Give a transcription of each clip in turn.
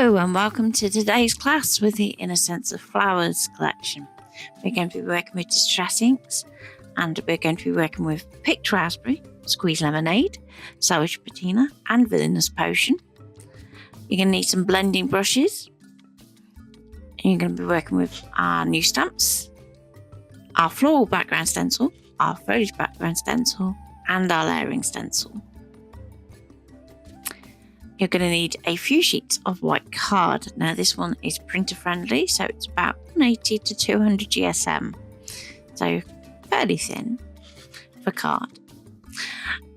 Hello and welcome to today's class with the Innocence of Flowers collection. We're going to be working with distress inks and we're going to be working with picked raspberry, squeezed lemonade, salvaged patina and villainous potion. You're going to need some blending brushes and you're going to be working with our new stamps, our floral background stencil, our foliage background stencil and our layering stencil. You're going to need a few sheets of white card. Now this one is printer friendly, so it's about 180 to 200 GSM, so fairly thin for card.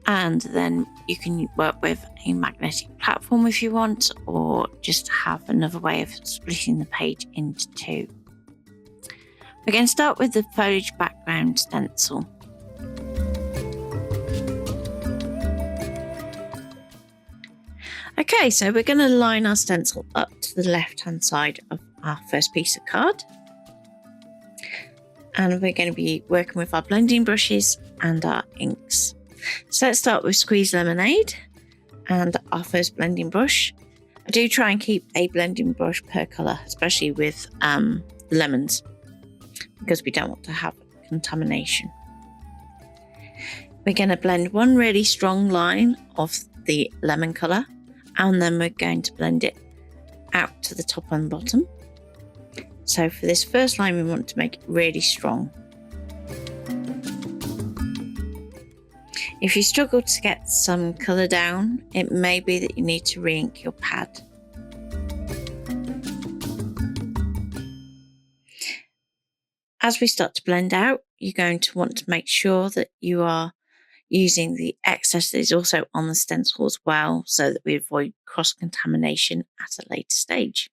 And then you can work with a magnetic platform if you want, or just have another way of splitting the page into two. We're going to start with the foliage background stencil. Okay, so we're going to line our stencil up to the left hand side of our first piece of card. And we're going to be working with our blending brushes and our inks. So let's start with squeezed lemonade and our first blending brush. I do try and keep a blending brush per colour, especially with lemons, because we don't want to have contamination. We're going to blend one really strong line of the lemon colour, and then we're going to blend it out to the top and bottom. So for this first line, we want to make it really strong. If you struggle to get some colour down, it may be that you need to re-ink your pad. As we start to blend out, you're going to want to make sure that you are using the excess that is also on the stencil as well, so that we avoid cross-contamination at a later stage.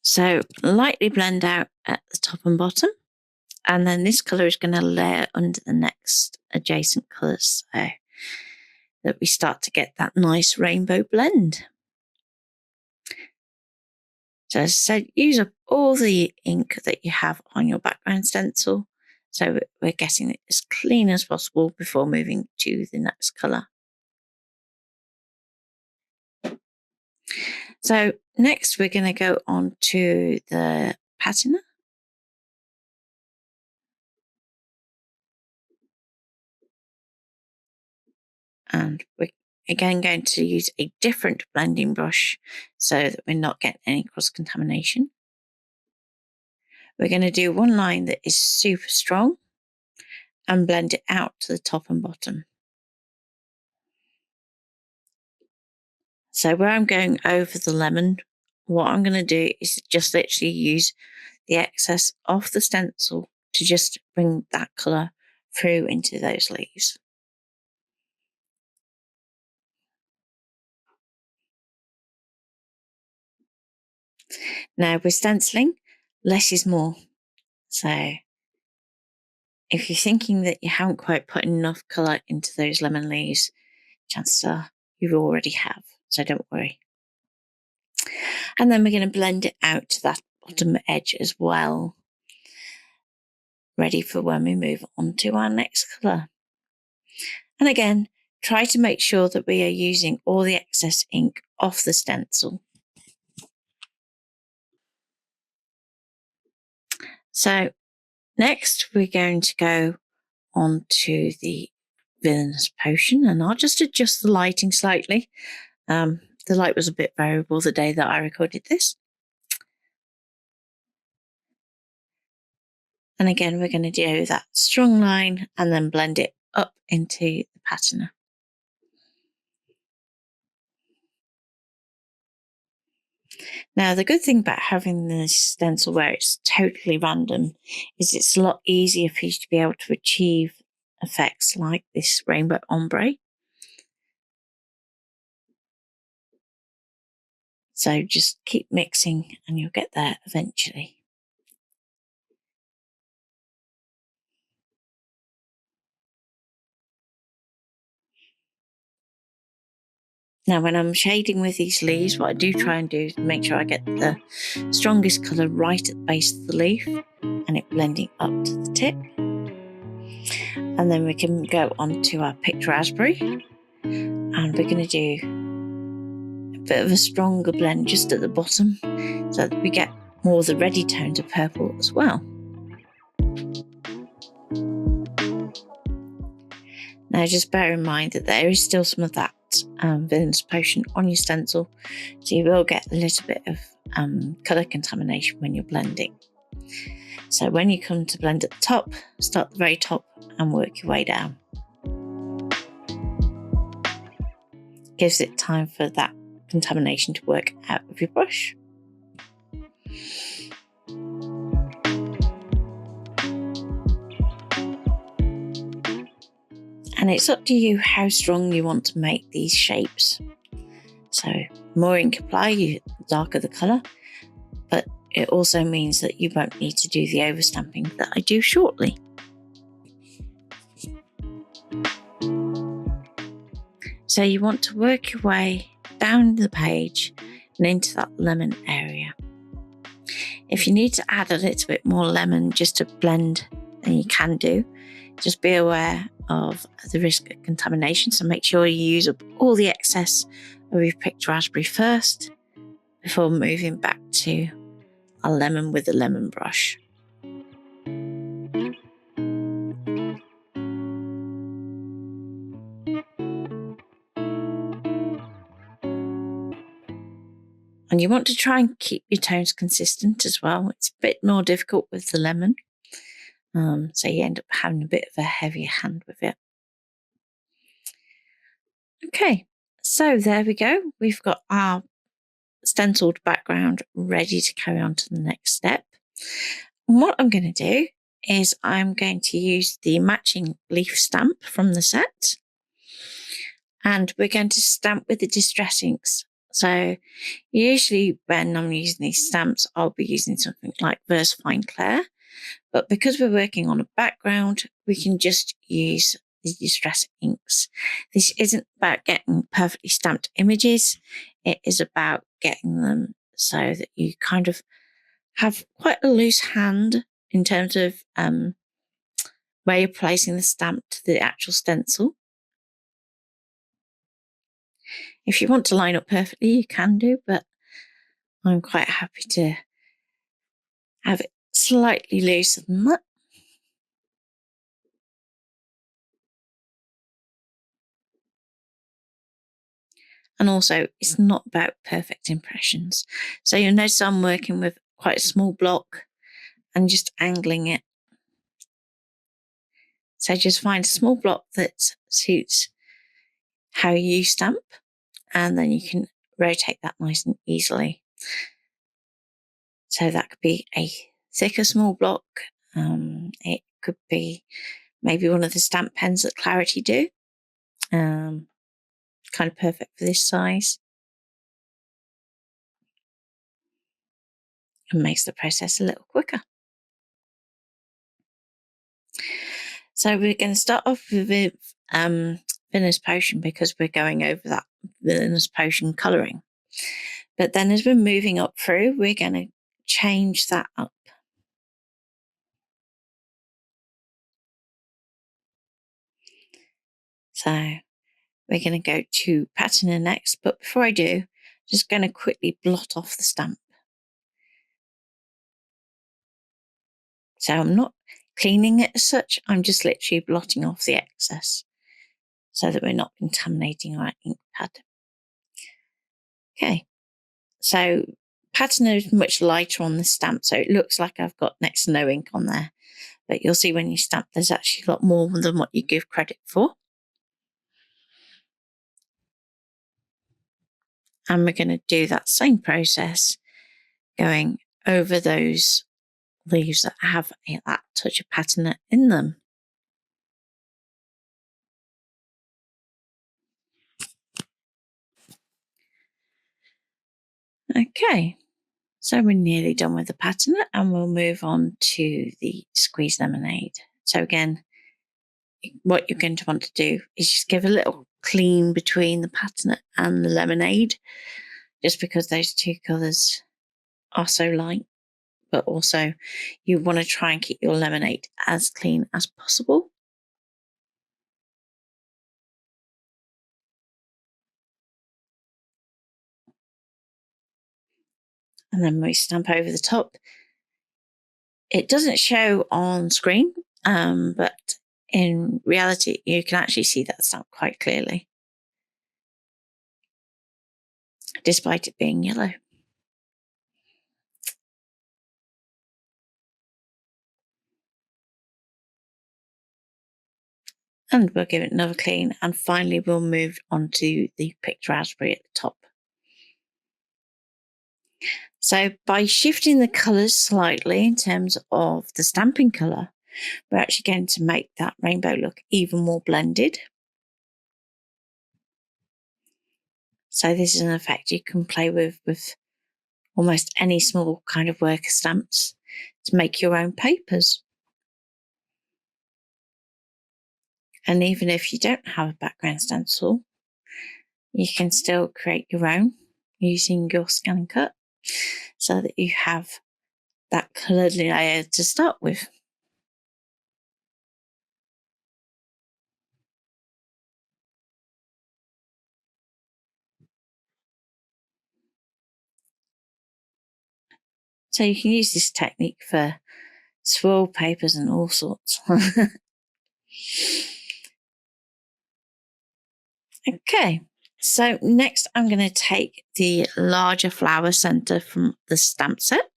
So lightly blend out at the top and bottom, and then this colour is going to layer under the next adjacent colours, so that we start to get that nice rainbow blend. So as I said, use up all the ink that you have on your background stencil, so we're getting it as clean as possible before moving to the next colour. So next we're going to go on to the patina. And we're again going to use a different blending brush so that we're not getting any cross-contamination. We're going to do one line that is super strong and blend it out to the top and bottom. So where I'm going over the lemon, what I'm going to do is just literally use the excess of the stencil to just bring that colour through into those leaves. Now with stenciling, less is more. So if you're thinking that you haven't quite put enough colour into those lemon leaves, chances are you already have, so don't worry. And then we're going to blend it out to that bottom edge as well, ready for when we move on to our next colour. And again, try to make sure that we are using all the excess ink off the stencil. So next we're going to go on to the Villainous Potion, and I'll just adjust the lighting slightly. The light was a bit variable the day that I recorded this. And again, we're going to do that strong line and then blend it up into the patina. Now, the good thing about having this stencil where it's totally random is it's a lot easier for you to be able to achieve effects like this rainbow ombre. So just keep mixing and you'll get there eventually. Now when I'm shading with these leaves, what I do try and do is make sure I get the strongest colour right at the base of the leaf and it blending up to the tip. And then we can go on to our picked raspberry. And we're going to do a bit of a stronger blend just at the bottom so that we get more of the reddy tones of purple as well. Now just bear in mind that there is still some of that Villainous Potion on your stencil, so you will get a little bit of colour contamination when you're blending. So when you come to blend at the top, start at the very top and work your way down. Gives it time for that contamination to work out of your brush. And it's up to you how strong you want to make these shapes. So more ink apply, the darker the colour, but it also means that you won't need to do the overstamping that I do shortly. So you want to work your way down the page and into that lemon area. If you need to add a little bit more lemon just to blend, then you can do. Just be aware of the risk of contamination, so make sure you use up all the excess of your picked raspberry first before moving back to a lemon with a lemon brush. And you want to try and keep your tones consistent as well. It's a bit more difficult with the lemon, so you end up having a bit of a heavier hand with it. Okay, so there we go. We've got our stenciled background ready to carry on to the next step. And what I'm going to do is I'm going to use the matching leaf stamp from the set, and we're going to stamp with the distress inks. So usually when I'm using these stamps, I'll be using something like Versafine Clair, but because we're working on a background, we can just use the distress inks. This isn't about getting perfectly stamped images. It is about getting them so that you kind of have quite a loose hand in terms of where you're placing the stamp to the actual stencil. If you want to line up perfectly, you can do, but I'm quite happy to have it slightly looser than that. And also, it's not about perfect impressions. So you'll notice I'm working with quite a small block and just angling it. So just find a small block that suits how you stamp, and then you can rotate that nice and easily. So that could be a thicker small block. It could be maybe one of the stamp pens that Clarity do. Kind of perfect for this size. And makes the process a little quicker. So we're going to start off with Villainous Potion because we're going over that Villainous Potion colouring. But then as we're moving up through, we're going to change that up. So we're going to go to Patina next, but before I do, I'm just going to quickly blot off the stamp. So I'm not cleaning it as such, I'm just literally blotting off the excess so that we're not contaminating our ink pad. Okay, so Patina is much lighter on the stamp, so it looks like I've got next to no ink on there. But you'll see when you stamp, there's actually a lot more than what you give credit for. And we're going to do that same process, going over those leaves that have that touch of patina in them. Okay, so we're nearly done with the patina and we'll move on to the squeeze lemonade. So again, what you're going to want to do is just give a little clean between the patina and the lemonade, just because those two colours are so light, but also you want to try and keep your lemonade as clean as possible. And then we stamp over the top. It doesn't show on screen, but in reality, you can actually see that stamp quite clearly, despite it being yellow. And we'll give it another clean, and finally we'll move on to the picked raspberry at the top. So by shifting the colours slightly in terms of the stamping colour, we're actually going to make that rainbow look even more blended. So this is an effect you can play with almost any small kind of worker stamps to make your own papers. And even if you don't have a background stencil, you can still create your own using your ScanNCut so that you have that coloured layer to start with. So you can use this technique for swirl papers and all sorts. Okay, so next I'm going to take the larger flower centre from the stamp set,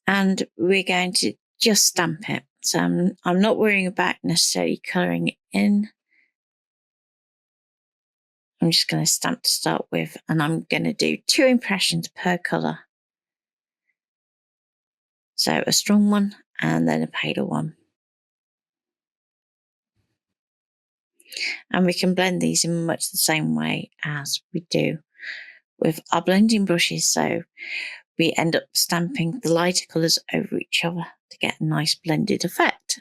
and we're going to just stamp it. So I'm not worrying about necessarily colouring it in. I'm just going to stamp to start with, and I'm going to do 2 impressions per colour. So a strong one and then a paler one. And we can blend these in much the same way as we do with our blending brushes. So we end up stamping the lighter colours over each other to get a nice blended effect.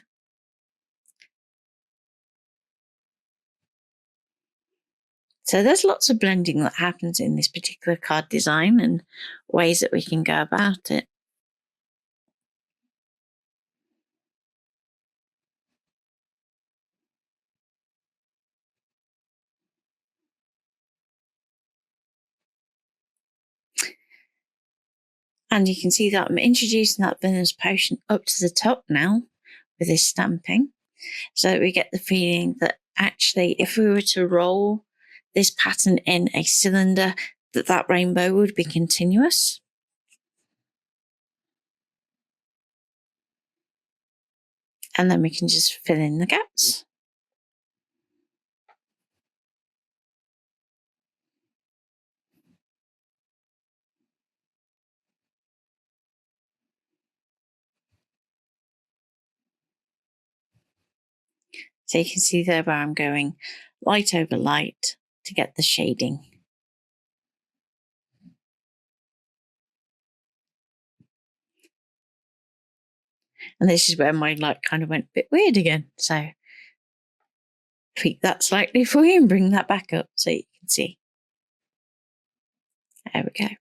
So there's lots of blending that happens in this particular card design and ways that we can go about it. And you can see that I'm introducing that Villainous Potion up to the top now with this stamping, so that we get the feeling that actually if we were to roll this pattern in a cylinder, that rainbow would be continuous. And then we can just fill in the gaps. So you can see there where I'm going light over light to get the shading. And this is where my light kind of went a bit weird again. So tweak that slightly for you and bring that back up so you can see. There we go.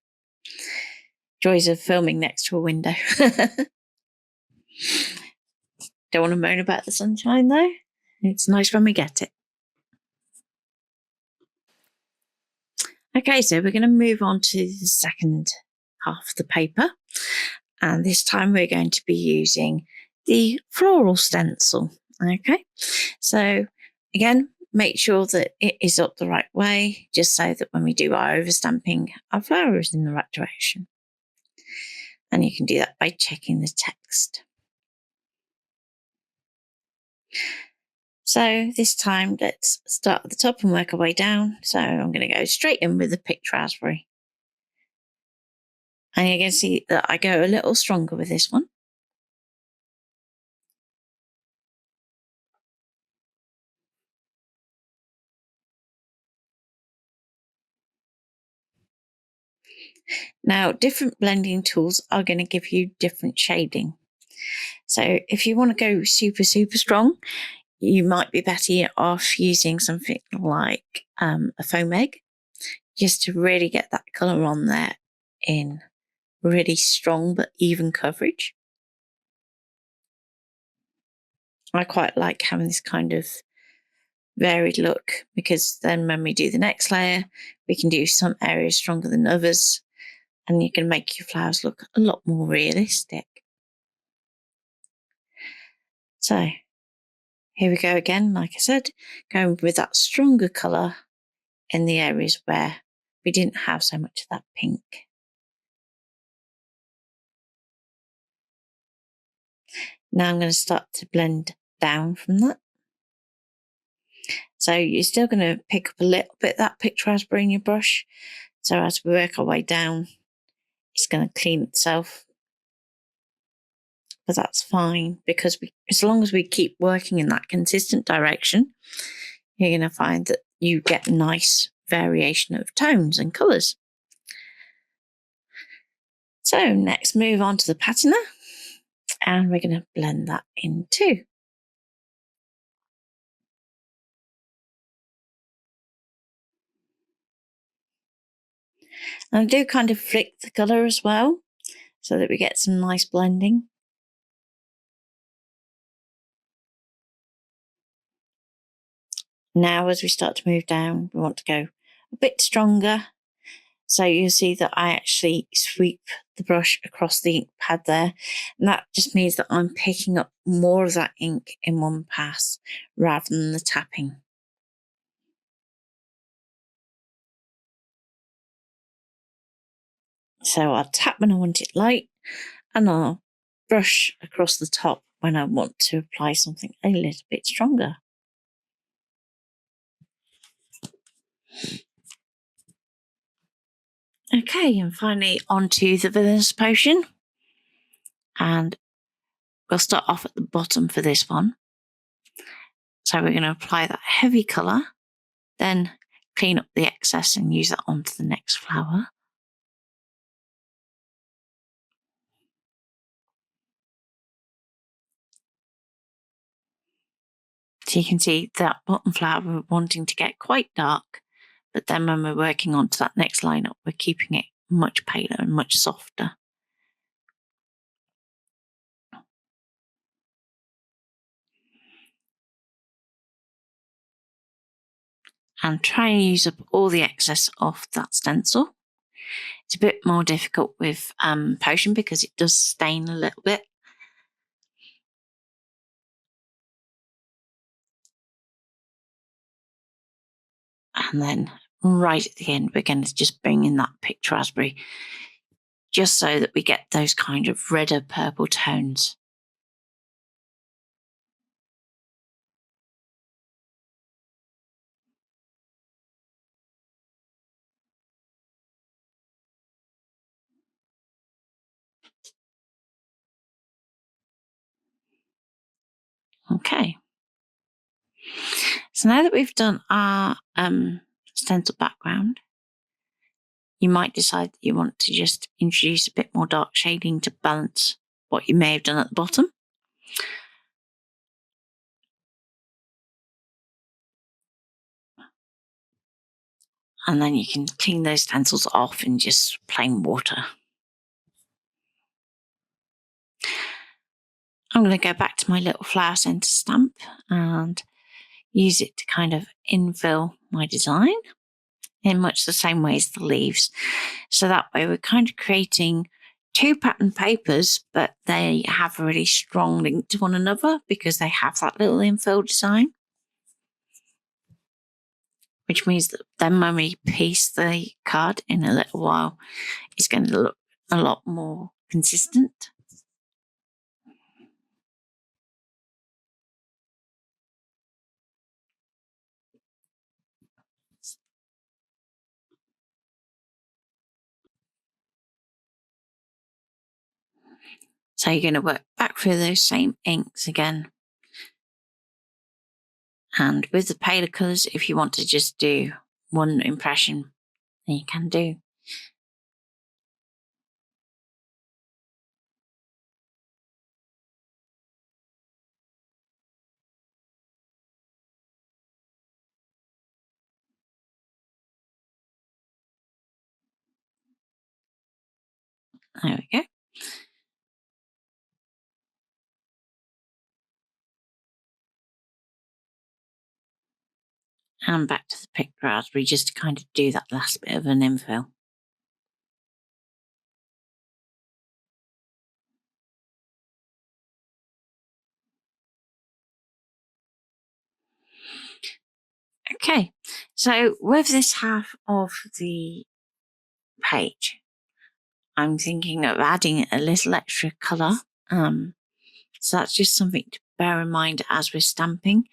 Joys of filming next to a window. Don't want to moan about the sunshine though. It's nice when we get it. Okay, so we're going to move on to the second half of the paper. And this time we're going to be using the floral stencil. Okay, so again, make sure that it is up the right way, just so that when we do our overstamping, our flower is in the right direction. And you can do that by checking the text. So this time, let's start at the top and work our way down. So I'm going to go straight in with the picked raspberry. And you can see that I go a little stronger with this one. Now, different blending tools are going to give you different shading. So if you want to go super, super strong, you might be better off using something like a faux egg, just to really get that colour on there in really strong but even coverage. I quite like having this kind of varied look, because then when we do the next layer, we can do some areas stronger than others, and you can make your flowers look a lot more realistic. So here we go again, like I said, going with that stronger colour in the areas where we didn't have so much of that pink. Now I'm going to start to blend down from that. So you're still going to pick up a little bit of that picked raspberry in your brush. So as we work our way down, it's going to clean itself. But that's fine, because as long as we keep working in that consistent direction, you're going to find that you get a nice variation of tones and colours. So next, move on to the patina, and we're going to blend that in too. And I do kind of flick the colour as well, so that we get some nice blending. Now as we start to move down, we want to go a bit stronger. So you'll see that I actually sweep the brush across the ink pad there. And that just means that I'm picking up more of that ink in one pass rather than the tapping. So I'll tap when I want it light, and I'll brush across the top when I want to apply something a little bit stronger. Okay, and finally onto the Villainous Potion. And we'll start off at the bottom for this one. So we're going to apply that heavy colour, then clean up the excess and use that onto the next flower. So you can see that bottom flower we're wanting to get quite dark, but then when we're working onto that next lineup, we're keeping it much paler and much softer. And try and use up all the excess off that stencil. It's a bit more difficult with potion because it does stain a little bit. And then right at the end, we're going to just bring in that picked raspberry, just so that we get those kind of redder purple tones. Okay. So now that we've done our stencil background, you might decide that you want to just introduce a bit more dark shading to balance what you may have done at the bottom. And then you can clean those stencils off in just plain water. I'm going to go back to my little flower centre stamp and use it to kind of infill my design in much the same way as the leaves. So that way we're kind of creating two pattern papers, but they have a really strong link to one another because they have that little infill design. Which means that then when we piece the card in a little while, it's going to look a lot more consistent. So you're going to work back through those same inks again. And with the paler colours, if you want to just do one impression, then you can do. There we go. And back to the picked raspberry just to kind of do that last bit of an infill. Okay, so with this half of the page, I'm thinking of adding a little extra colour. So that's just something to bear in mind as we're stamping.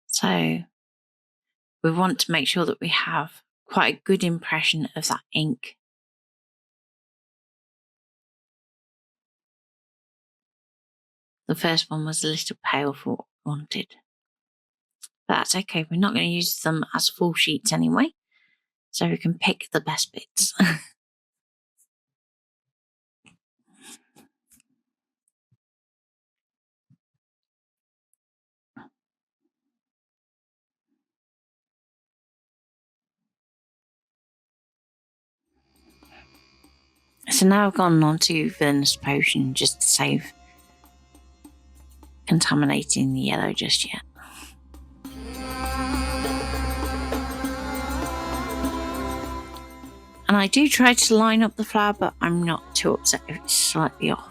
So we want to make sure that we have quite a good impression of that ink. The first one was a little pale for what we wanted. But that's okay, we're not going to use them as full sheets anyway, so we can pick the best bits. So now I've gone on to Villainous Potion just to save contaminating the yellow just yet. And I do try to line up the flower, but I'm not too upset if it's slightly off.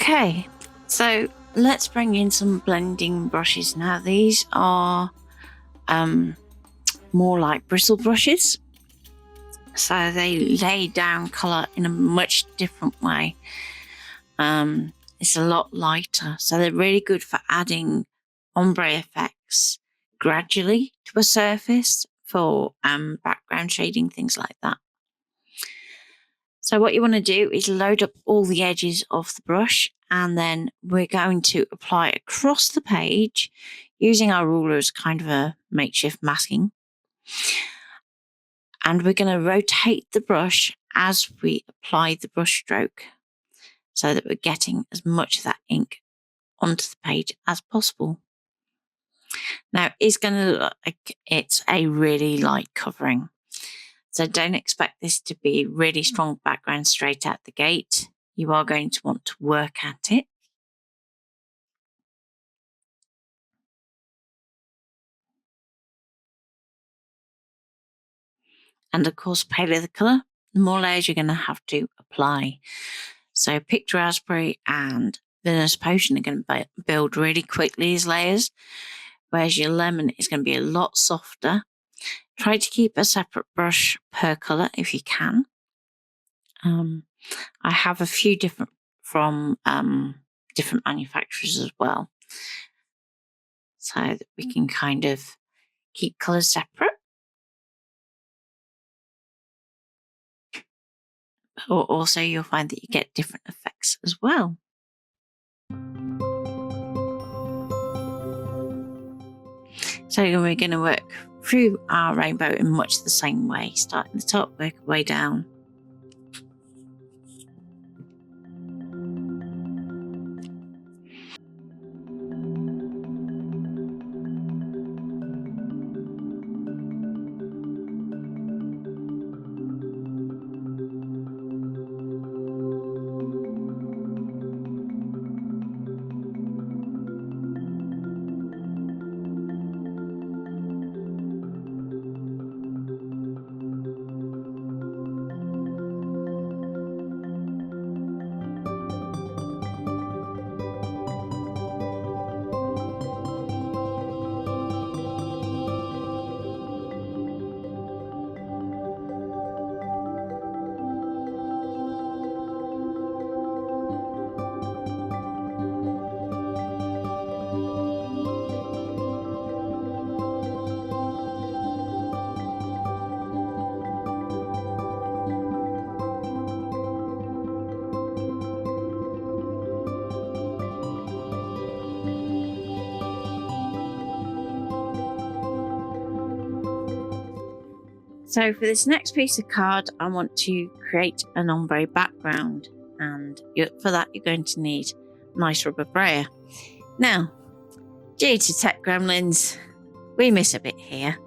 Okay, so let's bring in some blending brushes now. These are more like bristle brushes, so they lay down colour in a much different way. It's a lot lighter, so they're really good for adding ombre effects gradually to a surface for background shading, things like that. So what you want to do is load up all the edges of the brush, and then we're going to apply across the page using our ruler as kind of a makeshift masking. And we're going to rotate the brush as we apply the brush stroke so that we're getting as much of that ink onto the page as possible. Now, it's going to look like it's a really light covering. So don't expect this to be really strong background straight out the gate. You are going to want to work at it. And of course, paler the colour, the more layers you're going to have to apply. So Picked Raspberry and Villainous Potion are going to build really quickly as layers, whereas your lemon is going to be a lot softer. Try to keep a separate brush per colour if you can. I have a few different from different manufacturers as well, so that we can kind of keep colours separate. Or also you'll find that you get different effects as well. So we're going to work through our rainbow in much the same way. Start at the top, work our way down. So for this next piece of card, I want to create an ombre background, and for that you're going to need a nice rubber brayer. Now, due to tech gremlins, we miss a bit here.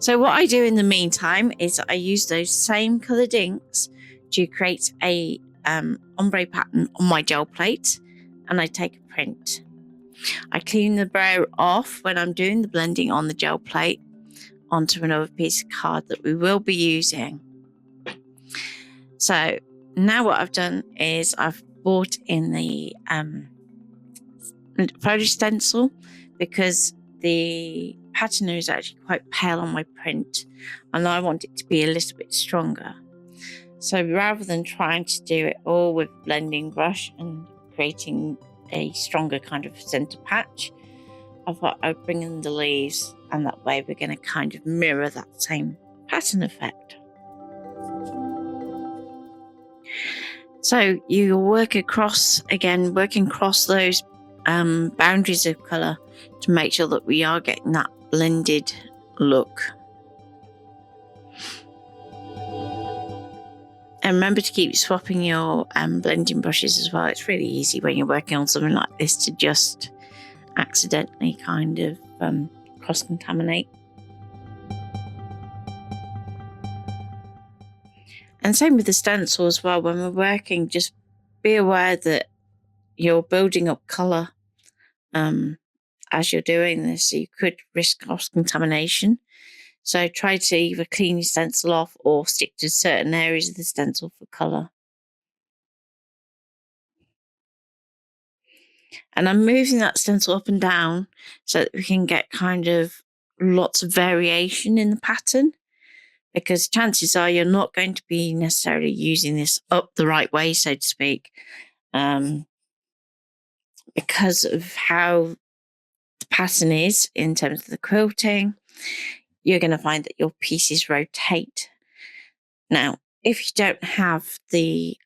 So what I do in the meantime is I use those same coloured inks to create a ombre pattern on my gel plate, and I take a print. I clean the brayer off when I'm doing the blending on the gel plate onto another piece of card that we will be using. So now what I've done is I've brought in the foliage stencil, because the patina is actually quite pale on my print and I want it to be a little bit stronger. So rather than trying to do it all with blending brush and creating a stronger kind of center patch, I thought I'd bring in the leaves, and that way we're going to kind of mirror that same pattern effect. So you work across, again, working across those boundaries of colour to make sure that we are getting that blended look. And remember to keep swapping your blending brushes as well. It's really easy when you're working on something like this to just accidentally kind of cross-contaminate. And same with the stencil as well. When we're working, just be aware that you're building up colour as you're doing this. So you could risk cross-contamination. So try to either clean your stencil off or stick to certain areas of the stencil for colour. And I'm moving that stencil up and down so that we can get kind of lots of variation in the pattern, because chances are you're not going to be necessarily using this up the right way, so to speak, because of how the pattern is in terms of the quilting. You're going to find that your pieces rotate. Now, if you don't have the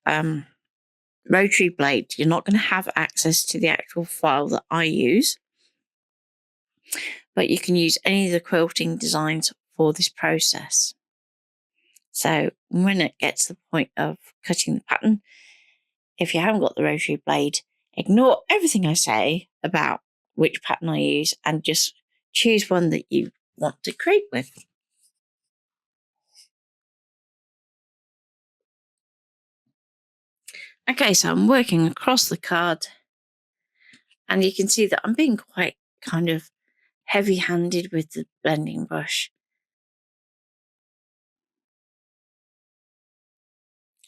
Rotary Blade, you're not going to have access to the actual file that I use, but you can use any of the quilting designs for this process. So when it gets to the point of cutting the pattern, if you haven't got the Rotary Blade, ignore everything I say about which pattern I use and just choose one that you want to create with. Okay, so I'm working across the card, and you can see that I'm being quite kind of heavy-handed with the blending brush.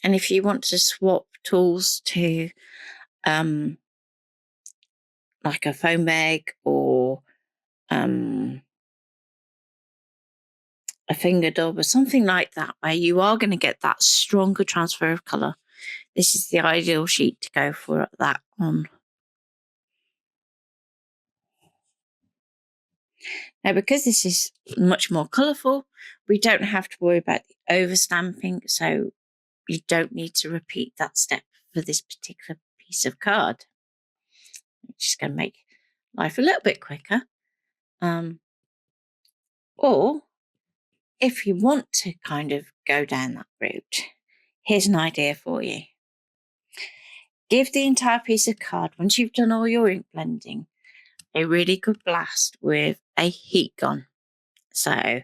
And if you want to swap tools to like a foam bag or a finger dub or something like that, where you are going to get that stronger transfer of colour, this is the ideal sheet to go for that on. Now, because this is much more colourful, we don't have to worry about the overstamping, so you don't need to repeat that step for this particular piece of card. Which is going to make life a little bit quicker. Or if you want to kind of go down that route, here's an idea for you. Give the entire piece of card, once you've done all your ink blending, a really good blast with a heat gun. So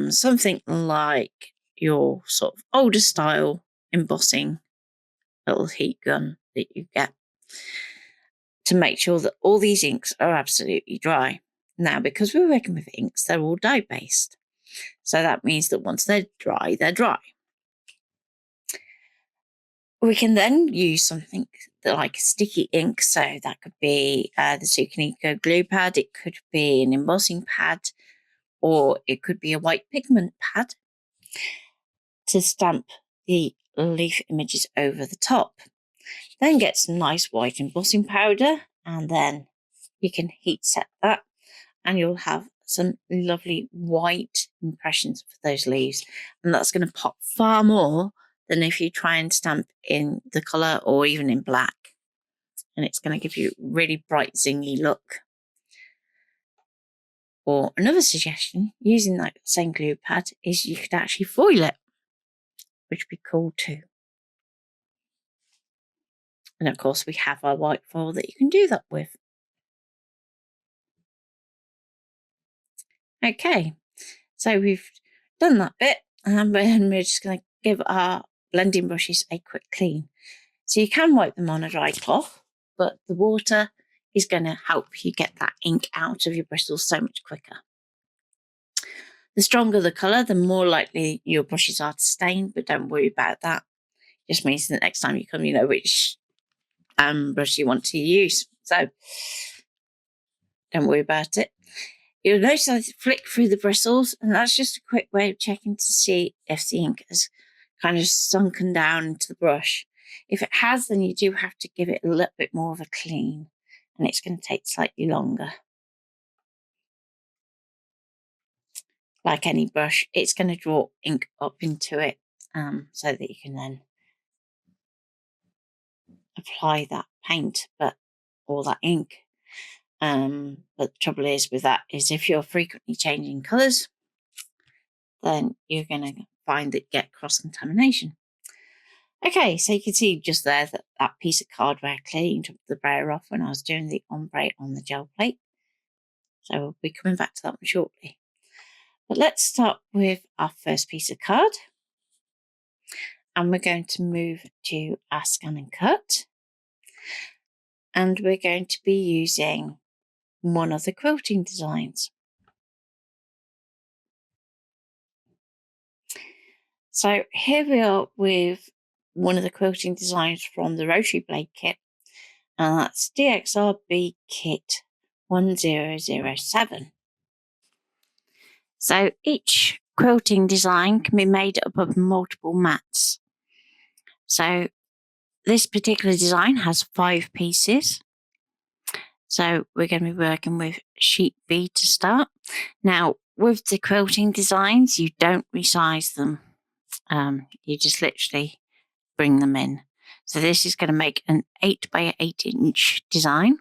something like your sort of older style embossing little heat gun that you get, to make sure that all these inks are absolutely dry. Now, because we're working with inks, they're all dye-based. So that means that once they're dry, they're dry. We can then use something like a sticky ink. So that could be the Sukaniko glue pad. It could be an embossing pad, or it could be a white pigment pad to stamp the leaf images over the top. Then get some nice white embossing powder, and then you can heat set that, and you'll have some lovely white impressions for those leaves. And that's going to pop far more than if you try and stamp in the colour or even in black. And it's going to give you a really bright, zingy look. Or another suggestion, using that same glue pad, is you could actually foil it, which would be cool too. And of course, we have our white foil that you can do that with. Okay, so we've done that bit, and we're just going to give our blending brushes a quick clean. So you can wipe them on a dry cloth, but the water is going to help you get that ink out of your bristles so much quicker. The stronger the colour, the more likely your brushes are to stain, but don't worry about that. It just means that next time you come, you know which brush you want to use. So don't worry about it. You'll notice I flick through the bristles, and that's just a quick way of checking to see if the ink has kind of sunken down into the brush. If it has, then you do have to give it a little bit more of a clean, and it's going to take slightly longer. Like any brush, it's going to draw ink up into it, so that you can then apply that paint, or that ink. But the trouble is with that is if you're frequently changing colours, then you're going to find that you get cross-contamination. Okay, so you can see just there that that piece of card where I cleaned the brayer off when I was doing the ombre on the gel plate. So we'll be coming back to that one shortly. But let's start with our first piece of card. And we're going to move to our ScanNCut. And we're going to be using one of the quilting designs. So here we are with one of the quilting designs from the Rotary Blade Kit, and that's DXRB Kit 1007. So each quilting design can be made up of multiple mats. So this particular design has 5 pieces. So we're going to be working with sheet B to start. Now, with the quilting designs, you don't resize them. You just literally bring them in. So this is going to make an 8 by 8 inch design.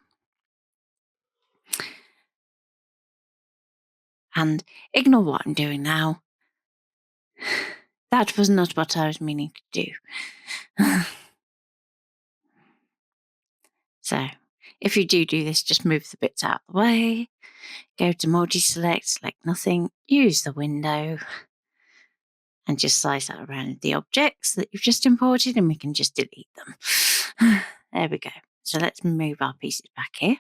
And ignore what I'm doing now. That was not what I was meaning to do. So if you do this, just move the bits out of the way. Go to multi-select, select nothing, use the window, and just size that around the objects that you've just imported, and we can just delete them. There we go. So let's move our pieces back here.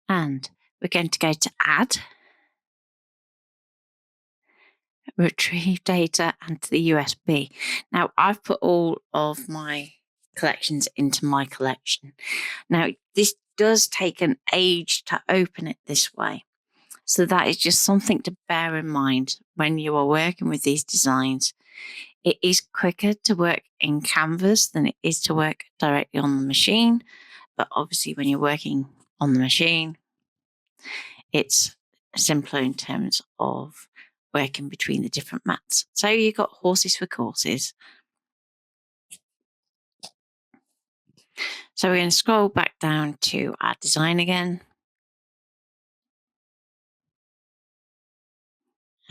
And we're going to go to Add, Retrieve Data, and to the USB. Now, I've put all of my collections into my collection. Now, this does take an age to open it this way. So that is just something to bear in mind when you are working with these designs. It is quicker to work in Canvas than it is to work directly on the machine. But obviously when you're working on the machine, it's simpler in terms of working between the different mats. So you've got horses for courses. So we're going to scroll back down to our design again.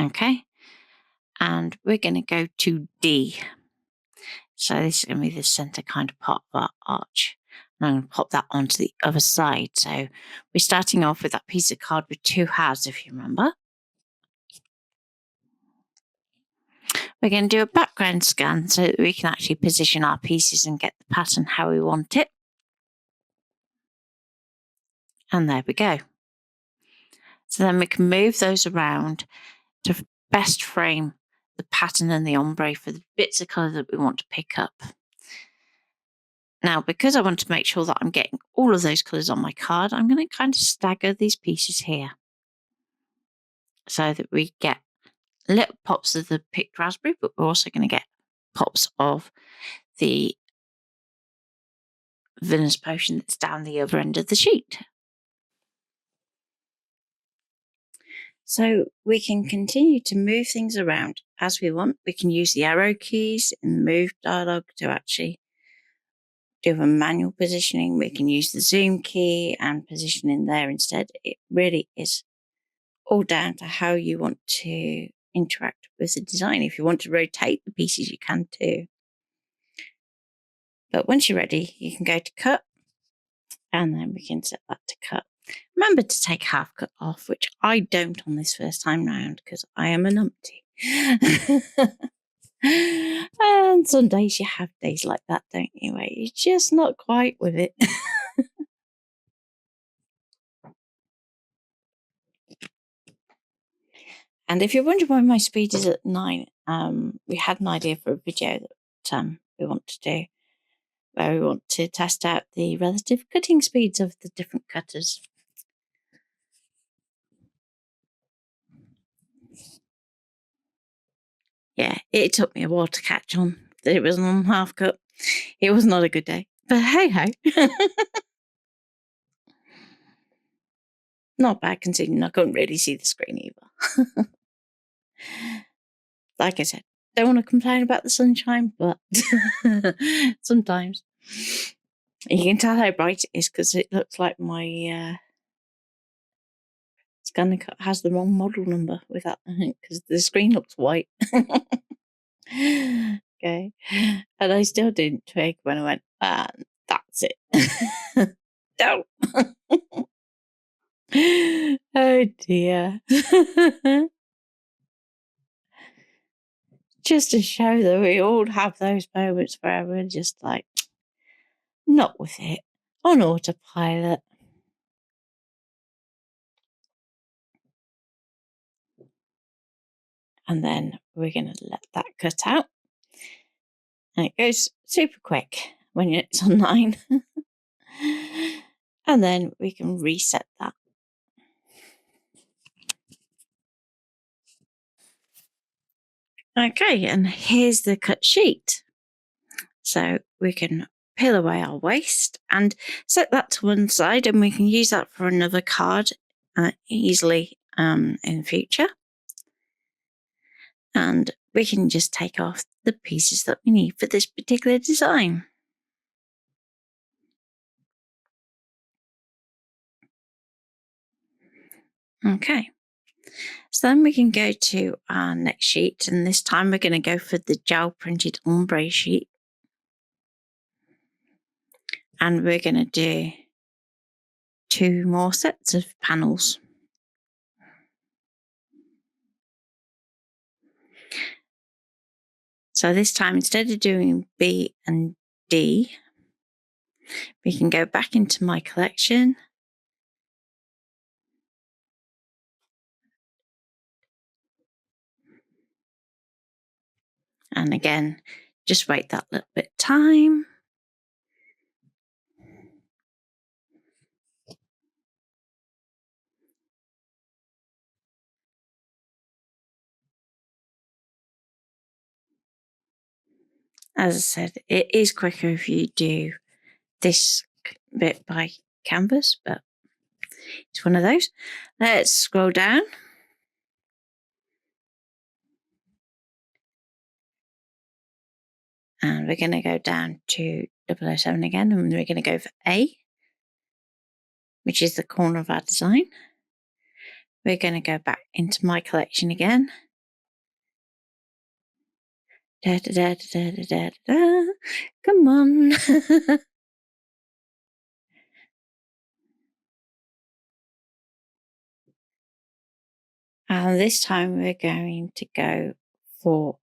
Okay. And we're going to go to D. So this is going to be the center kind of part of our arch. And I'm going to pop that onto the other side. So we're starting off with that piece of card with two halves, if you remember. We're going to do a background scan so that we can actually position our pieces and get the pattern how we want it. And there we go. So then we can move those around to best frame the pattern and the ombre for the bits of colour that we want to pick up. Now, because I want to make sure that I'm getting all of those colours on my card, I'm going to kind of stagger these pieces here so that we get little pops of the picked raspberry, but we're also going to get pops of the Villainous Potion that's down the other end of the sheet. So we can continue to move things around as we want. We can use the arrow keys in the move dialog to actually do a manual positioning. We can use the zoom key and position in there instead. It really is all down to how you want to interact with the design. If you want to rotate the pieces, you can too. But once you're ready, you can go to cut, and then we can set that to cut. Remember to take half cut off, which I don't on this first time round because I am a numpty. And some days you have days like that, don't you? Where you're just not quite with it. And if you're wondering why my speed is at 9, we had an idea for a video that we want to do, where we want to test out the relative cutting speeds of the different cutters. Yeah, it took me a while to catch on that it was on half cut. It was not a good day, but hey ho. Not bad considering I couldn't really see the screen either. Like I said, don't want to complain about the sunshine, but sometimes you can tell how bright it is because it looks like my ScanNCut has the wrong model number with that, because the screen looks white. Okay, and I still didn't twig when I went, that's it. Don't. Oh dear. Just to show that we all have those moments where we're just like, not with it, on autopilot. And then we're going to let that cut out. And it goes super quick when it's on 9. And then we can reset that. Okay, and here's the cut sheet. So we can peel away our waste and set that to one side, and we can use that for another card easily in future. And we can just take off the pieces that we need for this particular design. Okay, so then we can go to our next sheet, and this time we're going to go for the gel printed ombre sheet. And we're going to do 2 more sets of panels. So this time, instead of doing B and D, we can go back into my collection. And again, just wait that little bit of time. As I said, it is quicker if you do this bit by canvas, but It's one of those. Let's scroll down. And we're going to go down to 007 again, and we're going to go for A, which is the corner of our design. We're going to go back into my collection again. Da, da, da, da, da, da, da. Come on. And this time we're going to go for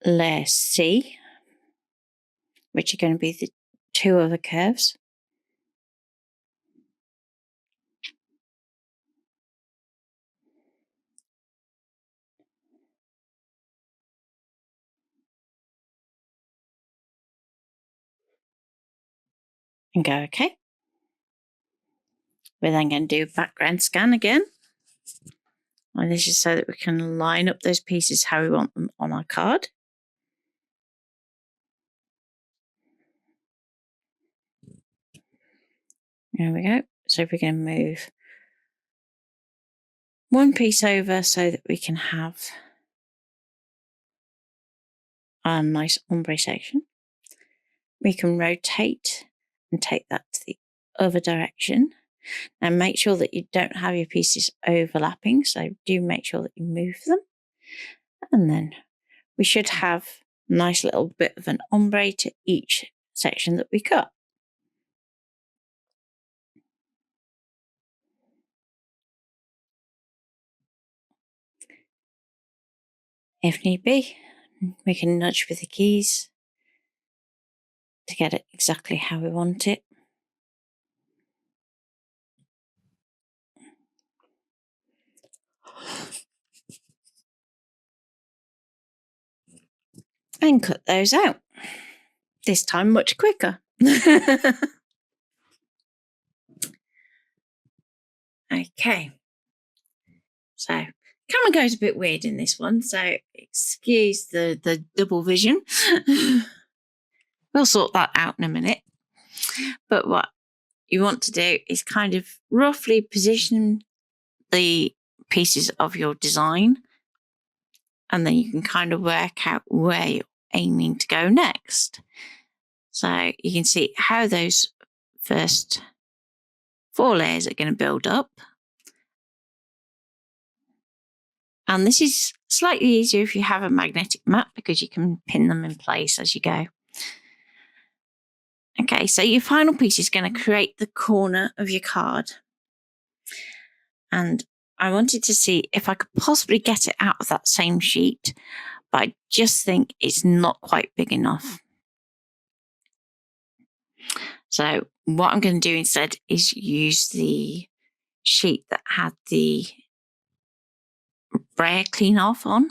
layer C, which are going to be the two other curves. And go OK. We're then going to do background scan again. And this is so that we can line up those pieces how we want them on our card. There we go. So we're going to move one piece over so that we can have our nice ombre section. We can rotate and take that to the other direction. And make sure that you don't have your pieces overlapping. So do make sure that you move them. And then we should have a nice little bit of an ombre to each section that we cut. If need be, we can nudge with the keys to get it exactly how we want it. And cut those out. This time much quicker. Okay. So camera goes a bit weird in this one, so excuse the double vision. We'll sort that out in a minute. But what you want to do is kind of roughly position the pieces of your design, and then you can kind of work out where you're aiming to go next. So you can see how those first 4 layers are going to build up. And this is slightly easier if you have a magnetic map because you can pin them in place as you go. Okay, so your final piece is going to create the corner of your card. And I wanted to see if I could possibly get it out of that same sheet, but I just think it's not quite big enough. So what I'm going to do instead is use the sheet that had the Brayer clean off on,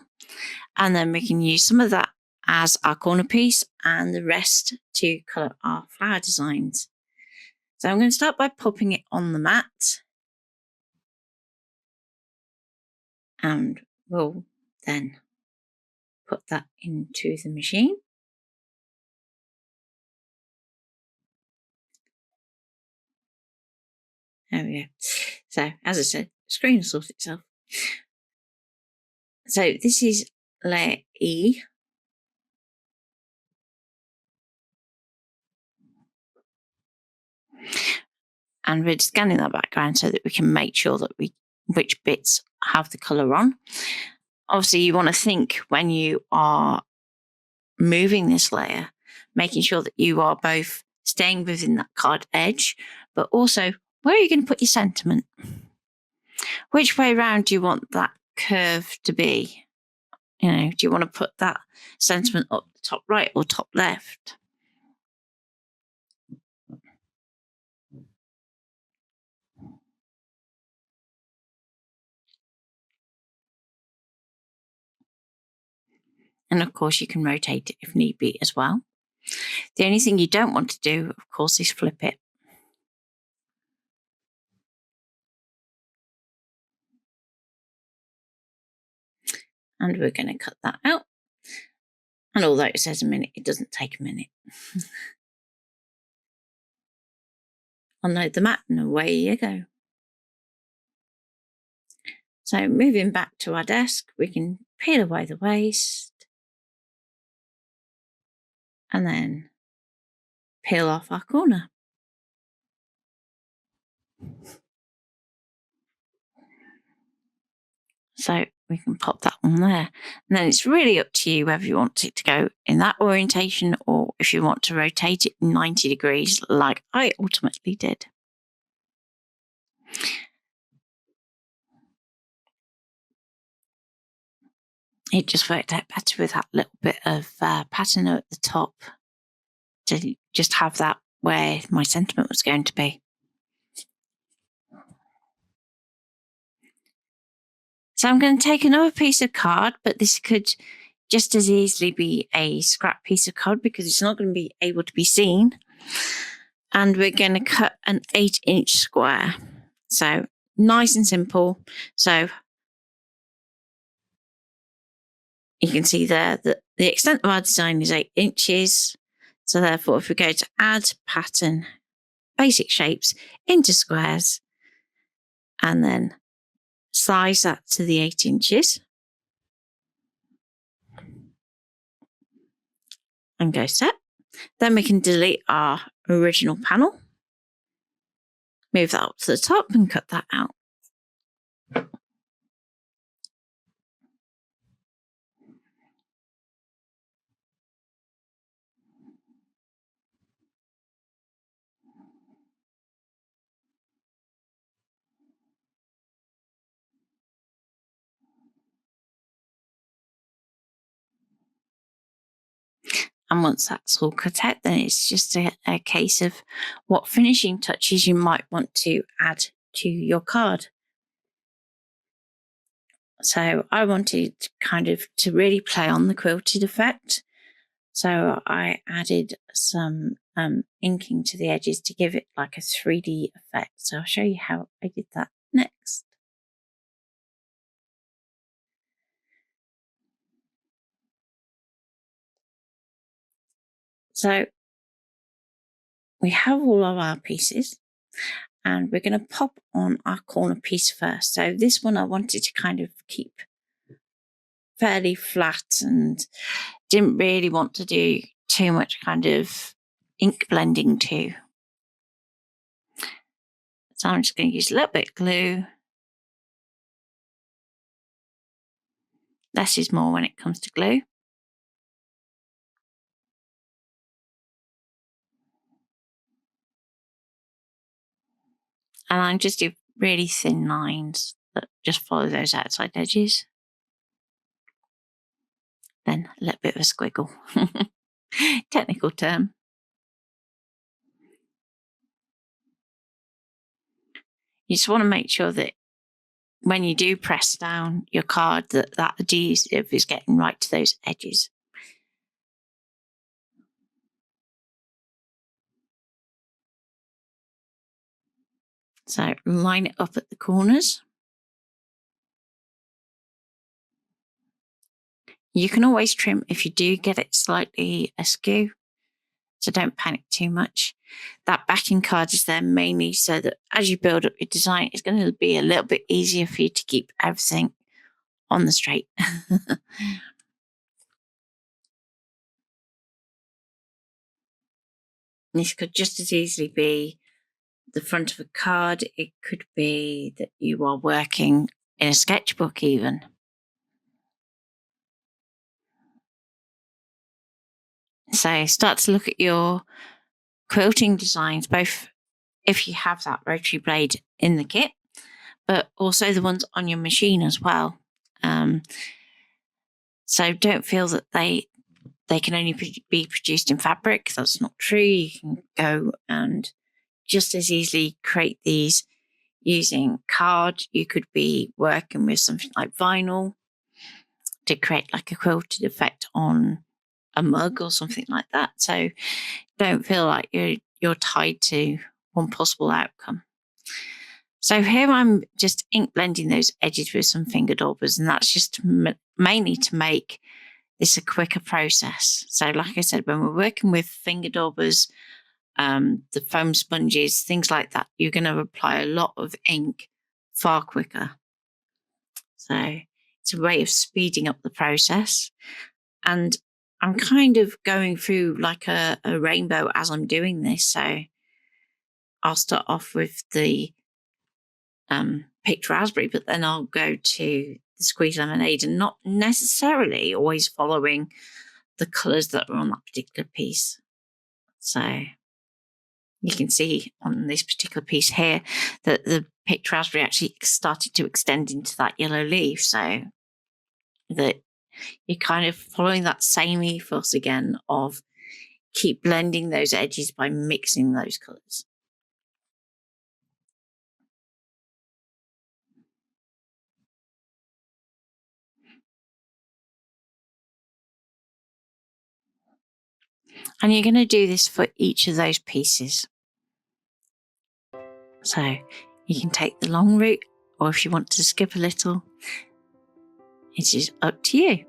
and then we can use some of that as our corner piece and the rest to colour our flower designs. So I'm going to start by popping it on the mat, and we'll then put that into the machine. There we go. So as I said, the screen will sort itself. So this is layer E. And we're scanning that background so that we can make sure that which bits have the colour on. Obviously, you want to think when you are moving this layer, making sure that you are both staying within that card edge, but also where are you going to put your sentiment? Which way around do you want that curve to be? You know, do you want to put that sentiment up the top right or top left? And of course, you can rotate it if need be as well. The only thing you don't want to do, of course, is flip it. And we're going to cut that out. And although it says a minute, it doesn't take a minute. Unload the mat and away you go. So moving back to our desk, we can peel away the waste and then peel off our corner. So we can pop that on there. And then it's really up to you whether you want it to go in that orientation or if you want to rotate it 90 degrees like I ultimately did. It just worked out better with that little bit of patina at the top to just have that where my sentiment was going to be. So I'm going to take another piece of card, but this could just as easily be a scrap piece of card because it's not going to be able to be seen. And we're going to cut an 8-inch square. So nice and simple. So you can see there that the extent of our design is 8 inches. So therefore, if we go to add pattern, basic shapes into squares, and then size that to the 8 inches, and go set. Then we can delete our original panel, move that up to the top and cut that out. And once that's all cut out, then it's just a case of what finishing touches you might want to add to your card. So I wanted kind of to really play on the quilted effect. So I added some inking to the edges to give it like a 3D effect. So I'll show you how I did that next. So we have all of our pieces and we're going to pop on our corner piece first. So this one I wanted to kind of keep fairly flat and didn't really want to do too much kind of ink blending too. So I'm just going to use a little bit of glue. Less is more when it comes to glue. And I'm just doing really thin lines that just follow those outside edges. Then a little bit of a squiggle. Technical term. You just want to make sure that when you do press down your card that adhesive is getting right to those edges. So line it up at the corners. You can always trim if you do get it slightly askew, so don't panic too much. That backing card is there mainly so that as you build up your design, it's going to be a little bit easier for you to keep everything on the straight. This could just as easily be the front of a card. It could be that you are working in a sketchbook even. So start to look at your quilting designs, both if you have that rotary blade in the kit, but also the ones on your machine as well. So don't feel that they can only be produced in fabric. That's not true. You can go and just as easily create these using card. You could be working with something like vinyl to create like a quilted effect on a mug or something like that. So don't feel like you're tied to one possible outcome. So here I'm just ink blending those edges with some finger daubers, and that's just mainly to make this a quicker process. So like I said, when we're working with finger daubers, the foam sponges, things like that, you're going to apply a lot of ink far quicker. So it's a way of speeding up the process. And I'm kind of going through like a rainbow as I'm doing this. So I'll start off with the picked raspberry, but then I'll go to the squeezed lemonade, and not necessarily always following the colours that are on that particular piece. So you can see on this particular piece here that the picked raspberry actually started to extend into that yellow leaf. So that you're kind of following that same ethos again of keep blending those edges by mixing those colours. And you're going to do this for each of those pieces. So you can take the long route, or if you want to skip a little, it is up to you.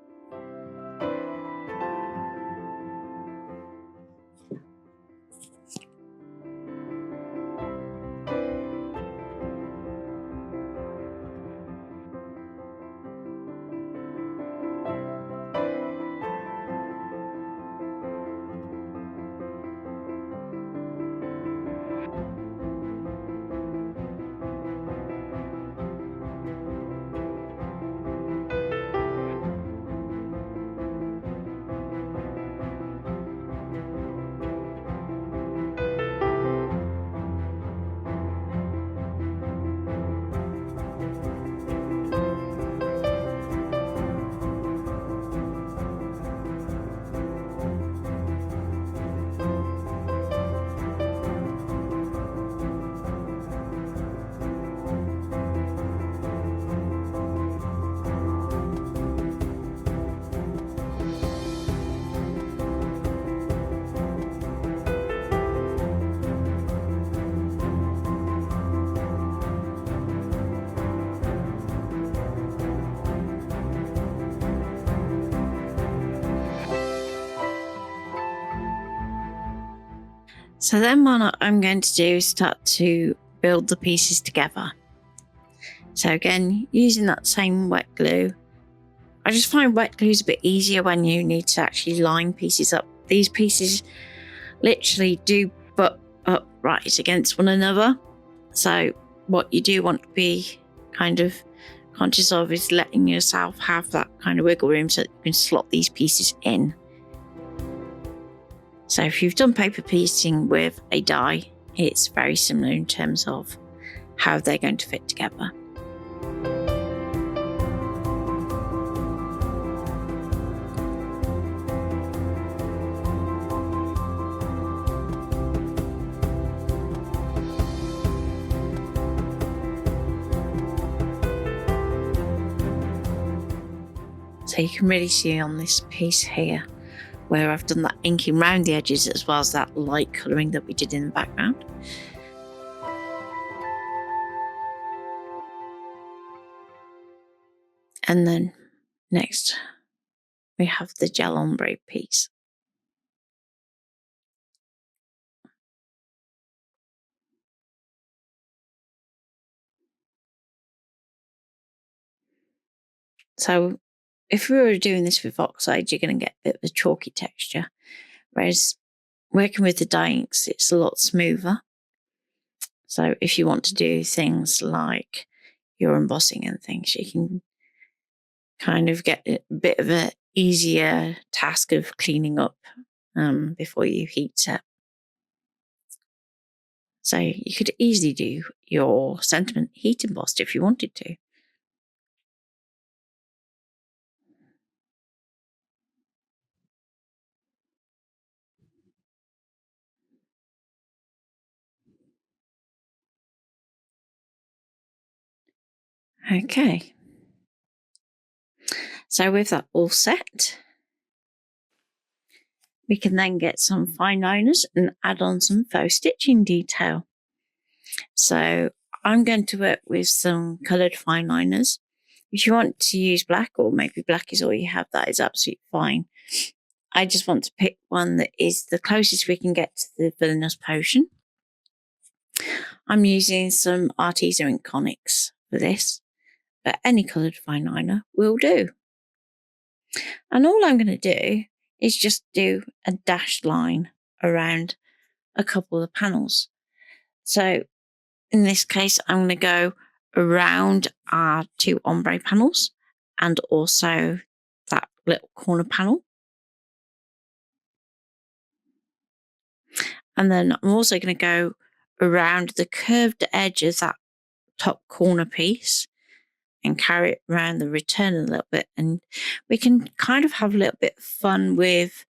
So then what I'm going to do is start to build the pieces together. So again, using that same wet glue. I just find wet glue is a bit easier when you need to actually line pieces up. These pieces literally do butt up right against one another. So what you do want to be kind of conscious of is letting yourself have that kind of wiggle room so that you can slot these pieces in. So if you've done paper piecing with a die, it's very similar in terms of how they're going to fit together. So you can really see on this piece here where I've done that inking around the edges as well as that light colouring that we did in the background. And then next we have the gel ombre piece. So if we were doing this with oxide, you're going to get a bit of a chalky texture, whereas working with the dye inks, it's a lot smoother. So if you want to do things like your embossing and things, you can kind of get a bit of an easier task of cleaning up before you heat set. So you could easily do your sentiment heat embossed if you wanted to. Okay. So with that all set, we can then get some fine liners and add on some faux stitching detail. So I'm going to work with some coloured fine liners. If you want to use black, or maybe black is all you have, that is absolutely fine. I just want to pick one that is the closest we can get to the Villainous Potion. I'm using some Arteza Ink Conics for this. but any coloured fine liner will do. And all I'm going to do is just do a dashed line around a couple of the panels. So in this case, I'm going to go around our 2 ombre panels and also that little corner panel. And then I'm also going to go around the curved edge of that top corner piece and carry it around the return a little bit. And we can kind of have a little bit of fun with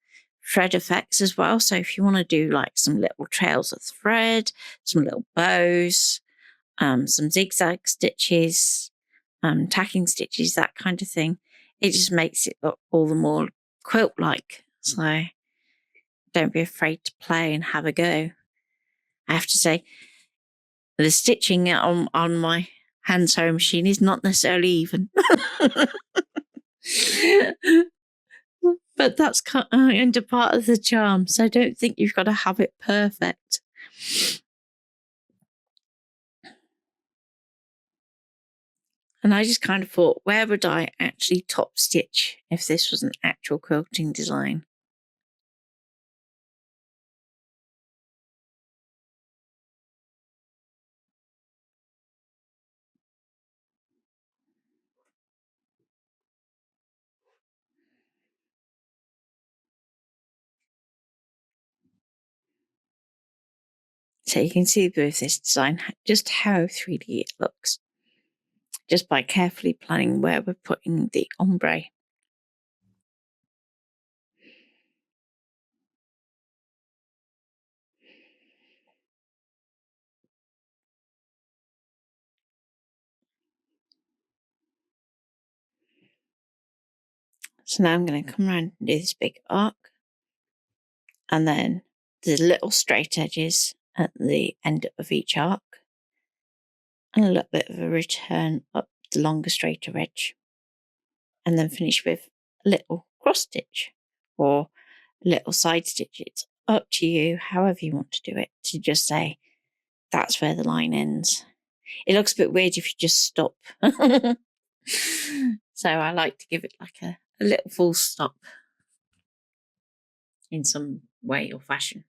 thread effects as well. So if you want to do like some little trails of thread, some little bows, some zigzag stitches, tacking stitches, that kind of thing, it just makes it look all the more quilt-like. So don't be afraid to play and have a go. I have to say, the stitching on my hand sewing machine is not necessarily even. But that's kind of part of the charm. So I don't think you've got to have it perfect. And I just kind of thought, where would I actually top stitch if this was an actual quilting design? So you can see with this design just how 3D it looks, just by carefully planning where we're putting the ombre. So now I'm going to come around and do this big arc, and then the little straight edges at the end of each arc, and a little bit of a return up the longer, straighter edge, and then finish with a little cross stitch or a little side stitch. It's up to you, however you want to do it, to just say that's where the line ends. It looks a bit weird if you just stop. So I like to give it like a little full stop in some way or fashion.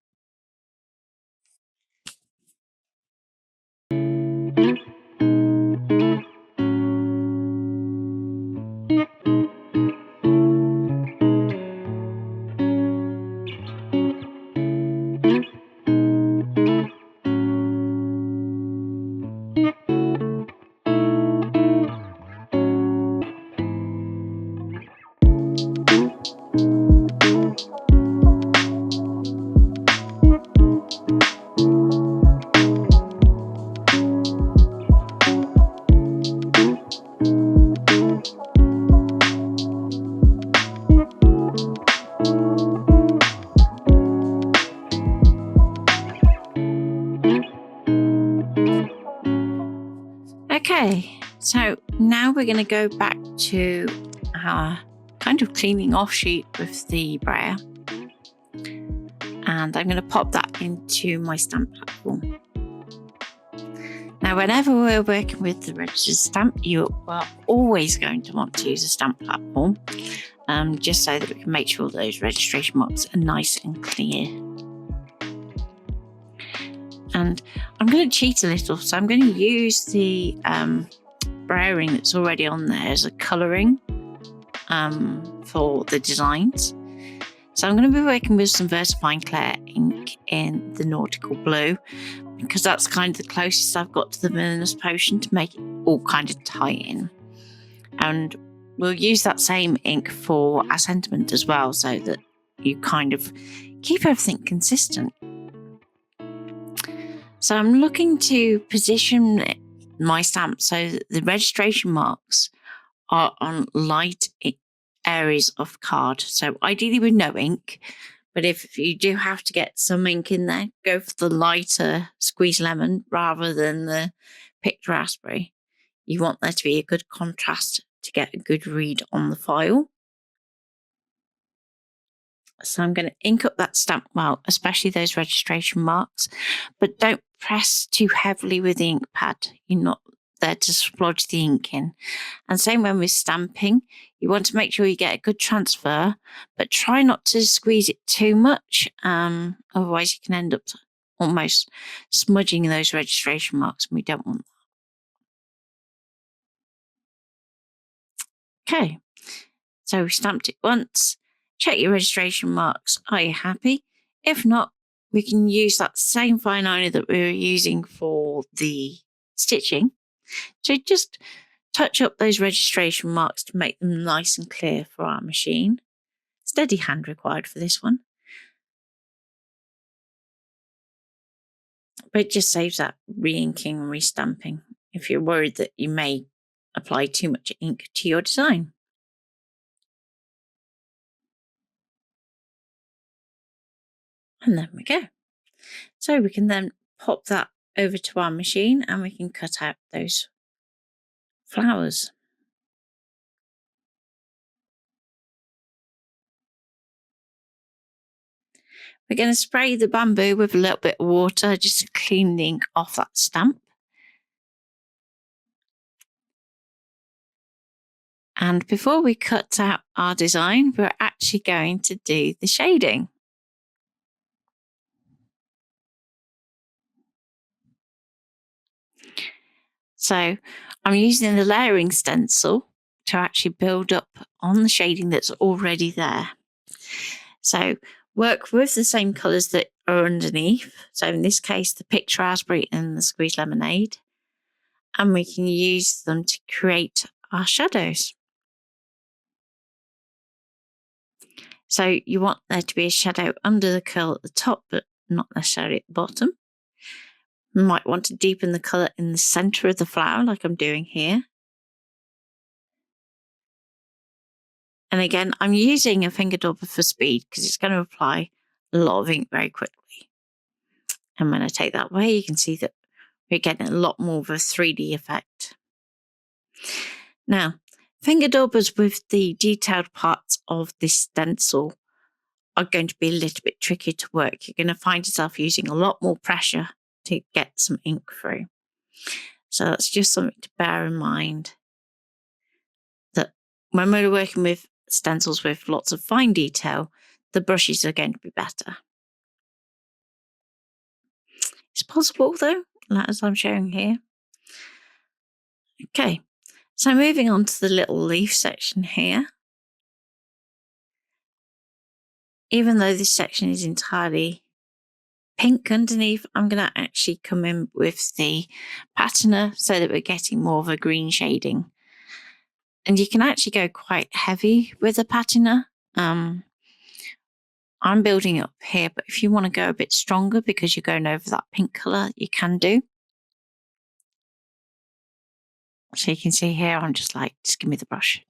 Okay, so now we're going to go back to our kind of cleaning off sheet with the brayer, and I'm going to pop that into my stamp platform. Now, whenever we're working with the registered stamp, you are always going to want to use a stamp platform, just so that we can make sure those registration marks are nice and clear. And I'm going to cheat a little, so I'm going to use the brayering that's already on there as a colouring for the designs. So I'm going to be working with some VersaFine Clear ink in the nautical blue, because that's kind of the closest I've got to the Villainous Potion to make it all kind of tie in. And we'll use that same ink for our sentiment as well, so that you kind of keep everything consistent. So I'm looking to position my stamp so that the registration marks are on light areas of card. So ideally with no ink, but if you do have to get some ink in there, go for the lighter squeezed lemon rather than the picked raspberry. You want there to be a good contrast to get a good read on the file. So I'm going to ink up that stamp well, especially those registration marks, but don't press too heavily with the ink pad. there to splodge the ink in. And same when we're stamping, you want to make sure you get a good transfer, but try not to squeeze it too much. Otherwise you can end up almost smudging those registration marks, and we don't want that. Okay, so we stamped it once. Check your registration marks. Are you happy? If not, we can use that same fine liner that we were using for the stitching to just touch up those registration marks to make them nice and clear for our machine. Steady hand required for this one. But it just saves that re-inking and re-stamping if you're worried that you may apply too much ink to your design. And there we go. So we can then pop that over to our machine and we can cut out those flowers. We're going to spray the bamboo with a little bit of water just to clean the ink off that stamp. And before we cut out our design, we're actually going to do the shading. So I'm using the layering stencil to actually build up on the shading that's already there. So work with the same colours that are underneath. So in this case, the picked raspberry and the squeezed lemonade. And we can use them to create our shadows. So you want there to be a shadow under the curl at the top, but not necessarily at the bottom. You might want to deepen the colour in the centre of the flower, like I'm doing here. And again, I'm using a finger dauber for speed because it's going to apply a lot of ink very quickly. And when I take that away, you can see that we're getting a lot more of a 3D effect. Now, finger daubers with the detailed parts of this stencil are going to be a little bit trickier to work. You're going to find yourself using a lot more pressure to get some ink through. So that's just something to bear in mind, that when we're working with stencils with lots of fine detail, the brushes are going to be better. It's possible though, as I'm showing here. Okay, so moving on to the little leaf section here. Even though this section is entirely pink underneath, I'm going to actually come in with the patina so that we're getting more of a green shading. And you can actually go quite heavy with the patina. I'm building up here, but if you want to go a bit stronger because you're going over that pink colour, you can do. So you can see here, I'm just like, just give me the brush.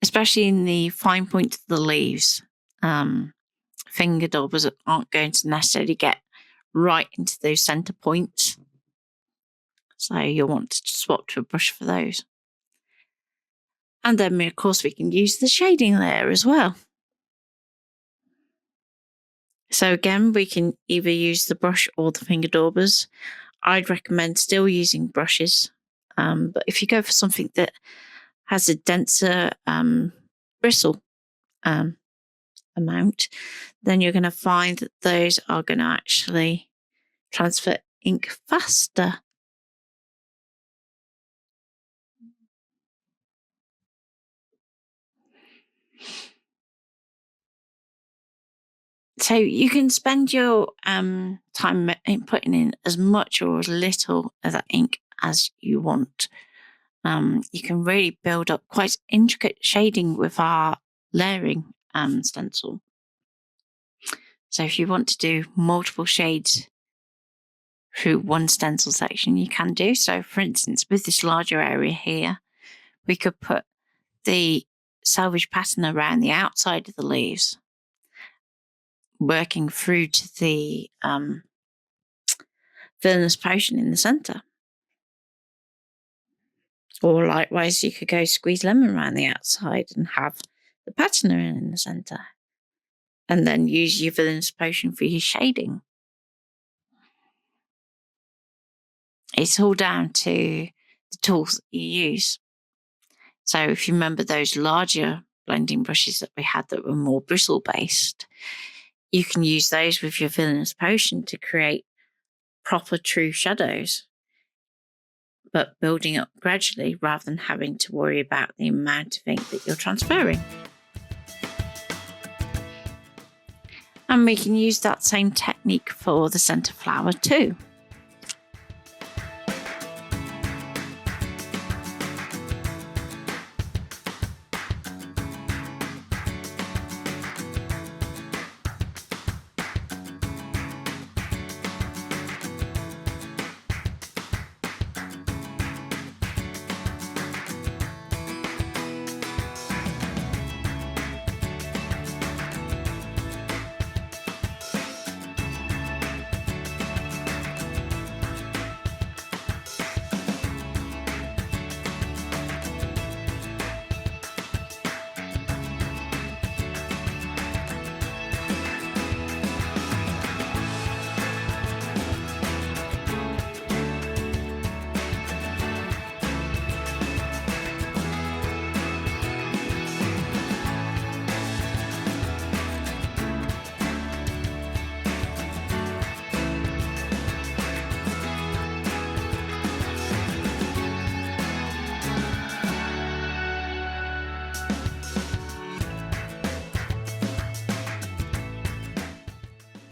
Especially in the fine point of the leaves. Finger daubers aren't going to necessarily get right into those centre points. So you'll want to swap to a brush for those. And then, of course, we can use the shading layer as well. So again, we can either use the brush or the finger daubers. I'd recommend still using brushes. But if you go for something that has a denser bristle amount, then you're going to find that those are going to actually transfer ink faster. So you can spend your time putting in as much or as little of that ink as you want. You can really build up quite intricate shading with our layering stencil. So if you want to do multiple shades through one stencil section, you can do. So for instance, with this larger area here, we could put the Salvaged patina around the outside of the leaves, working through to the Villainous Potion in the centre. Or likewise, you could go squeeze lemon around the outside and have the patina in the centre. And then use your Villainous Potion for your shading. It's all down to the tools that you use. So if you remember those larger blending brushes that we had that were more bristle based, you can use those with your Villainous Potion to create proper true shadows, but building up gradually rather than having to worry about the amount of ink that you're transferring. And we can use that same technique for the centre flower too.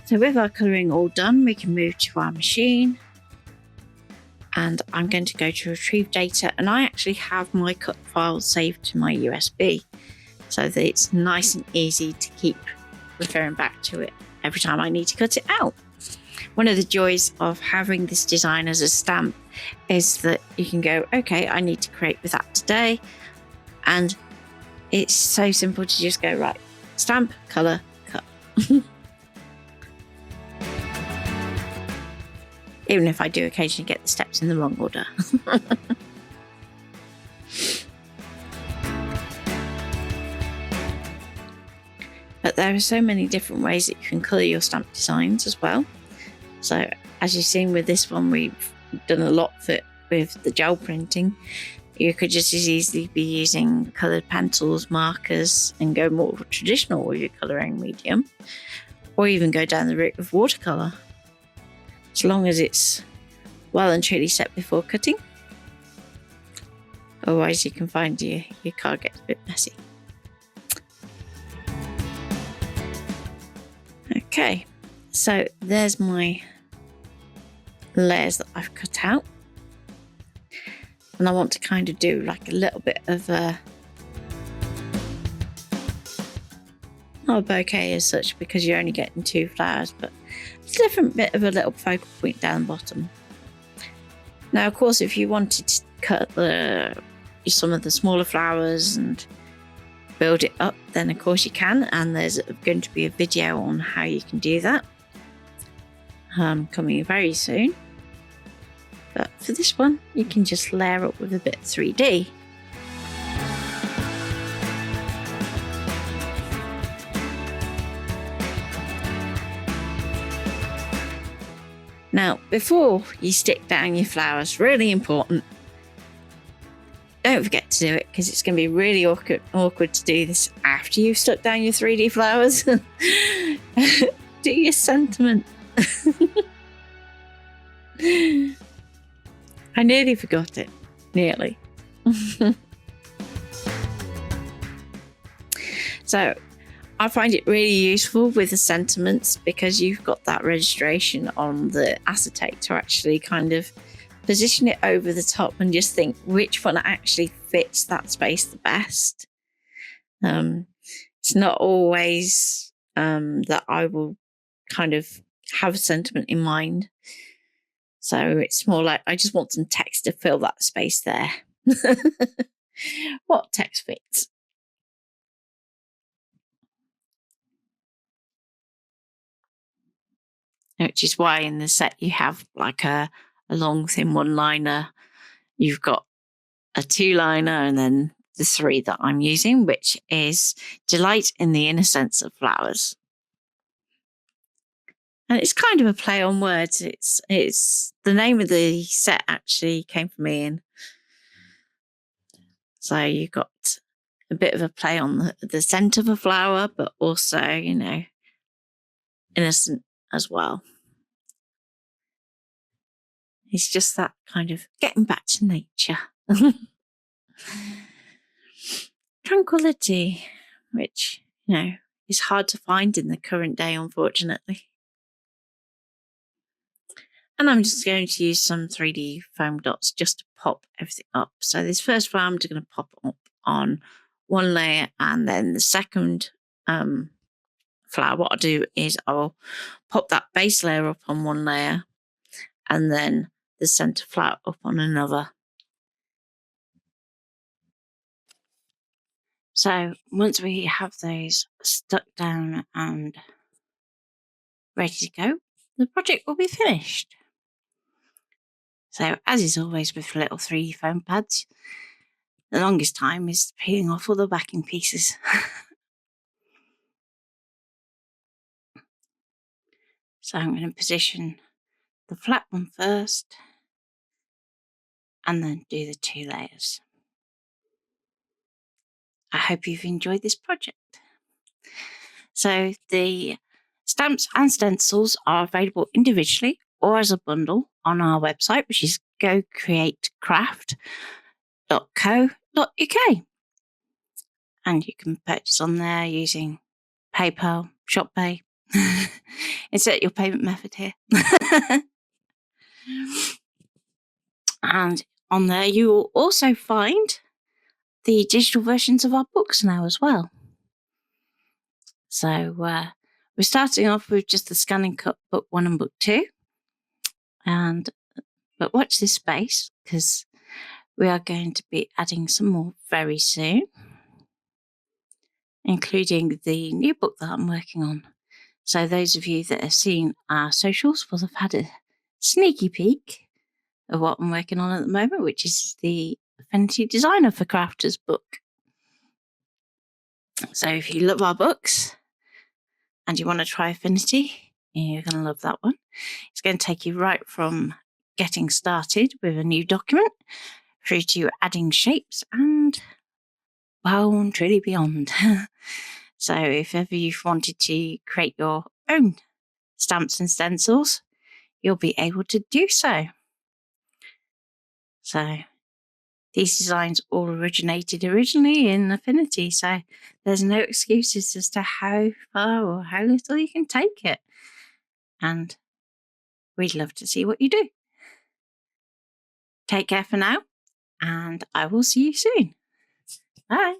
So with our colouring all done, we can move to our machine, and I'm going to go to retrieve data, and I actually have my cut file saved to my USB so that it's nice and easy to keep referring back to it every time I need to cut it out. One of the joys of having this design as a stamp is that you can go, okay, I need to create with that today, and it's so simple to just go, right, stamp, colour, cut. Even if I do occasionally get the steps in the wrong order. But there are so many different ways that you can colour your stamp designs as well. So as you've seen with this one, we've done a lot of it with the gel printing. You could just as easily be using coloured pencils, markers, and go more traditional with your colouring medium, or even go down the route of watercolour, as long as it's well and truly set before cutting. Otherwise you can find your card gets a bit messy. Okay, so there's my layers that I've cut out, and I want to kind of do like a little bit of a, not a bouquet as such because you're only getting 2 flowers, but it's a different bit of a little focal point down the bottom. Now of course if you wanted to cut some of the smaller flowers and build it up, then of course you can, and there's going to be a video on how you can do that coming very soon. But for this one you can just layer up with a bit of 3D. Now, before you stick down your flowers, really important, don't forget to do it because it's going to be really awkward to do this after you've stuck down your 3D flowers. Do your sentiment. I nearly forgot it. Nearly. So, I find it really useful with the sentiments because you've got that registration on the acetate to actually kind of position it over the top and just think which one actually fits that space the best. It's not always that I will kind of have a sentiment in mind. So it's more like I just want some text to fill that space there. What text fits? Which is why in the set you have like a long thin one liner, you've got a 2-liner, and then the 3 that I'm using, which is Delight in the Innocence of Flowers. And it's kind of a play on words. It's the name of the set actually came from Ian. So you got a bit of a play on the scent of a flower, but also, you know, innocent as well. It's just that kind of getting back to nature. Tranquility, which, you know, is hard to find in the current day, unfortunately. And I'm just going to use some 3D foam dots just to pop everything up. So this first flower I'm just going to pop up on one layer, and then the second flower, what I'll do is I'll pop that base layer up on one layer and then the center flower up on another. So once we have those stuck down and ready to go, the project will be finished. So as is always with little 3D foam pads, the longest time is peeling off all the backing pieces. So I'm going to position the flat one first and then do the 2 layers. I hope you've enjoyed this project. So the stamps and stencils are available individually or as a bundle on our website, which is gocreatecraft.co.uk. And you can purchase on there using PayPal, ShopPay. Insert your payment method here. And on there you will also find the digital versions of our books now as well. So we're starting off with just the ScanNCut Book 1 and Book 2. But watch this space, because we are going to be adding some more very soon, including the new book that I'm working on. So those of you that have seen our socials will have had a sneaky peek of what I'm working on at the moment, which is the Affinity Designer for Crafters book. So if you love our books and you want to try Affinity, you're going to love that one. It's going to take you right from getting started with a new document through to adding shapes and, well, and truly beyond. So if ever you've wanted to create your own stamps and stencils, you'll be able to do so. So these designs all originated originally in Affinity, so there's no excuses as to how far or how little you can take it. And we'd love to see what you do. Take care for now, and I will see you soon. Bye.